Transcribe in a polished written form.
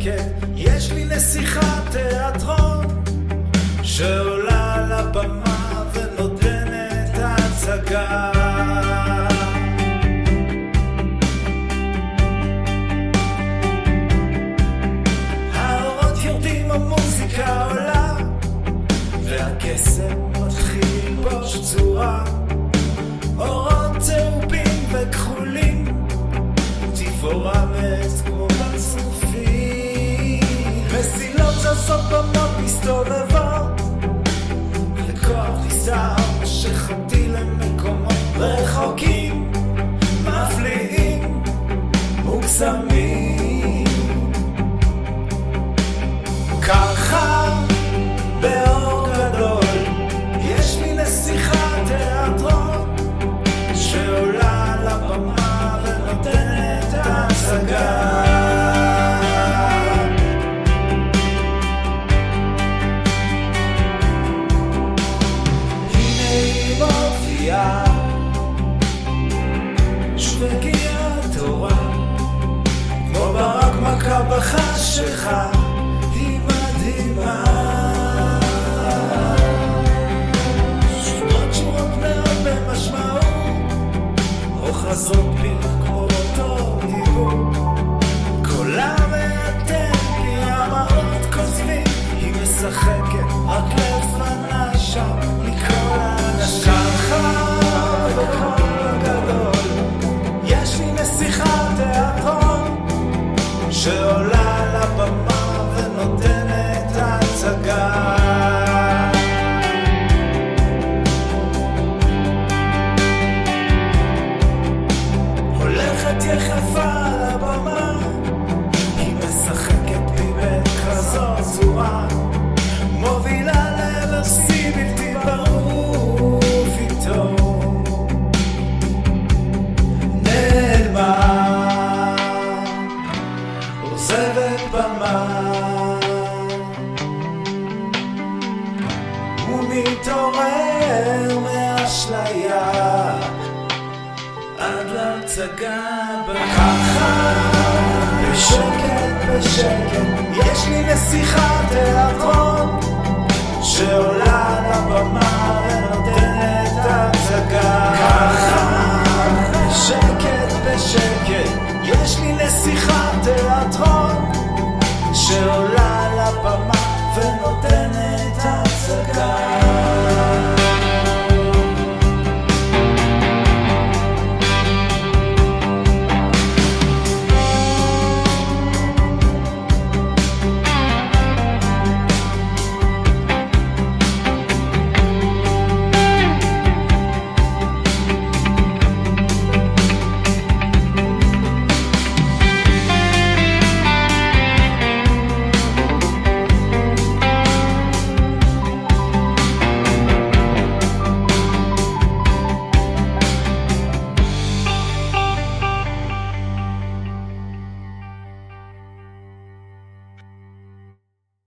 בשקט, יש לי נסיכת תיאטרון שעולה על הבמה ונותנת הצגה. האורות יורדים, המוזיקה עולה והקסם מתחיל ללבוש צורה, אורות צהובים וכחולים, תפאורה מעץ כמו בצופים, מסילות זזות במות מסתובבות וכוח ניסה מושך אותי למקומות רחוקים, מפליאים מוקסמים. ככה באור גדול יש לי נסיכת תיאטרון שעולה על הבמה ונותנת הצגה. הנה היא מופיעה, שוב הגיעה תורה, כמו ברק מכה בחשיכה, היא מדהימה. שורות מאוד במשמעות, אוחזות בי כמו אותו דיבור, קולה מאתן לי המעות כוזבים, היא משחקת רק לפנה שם מכל האנשים. ככה בכל הגדול יש לי נסיכת תיאטרון שעולה על הבמה ונותנת הצגה. הולכת יחפה על הבמה, היא משחקת בי בכזאת צורה, מובילה לעבר שיא בלתי ברור, פתאום נעלמה, עוזבת במה ומתעורר מאשליה עד להצגה. ככה בשקט בשקט יש לי נסיכת תיאטרון שעולה על הבמה ונותנת הצגה. ככה בשקט בשקט יש לי נסיכת תיאטרון שעולה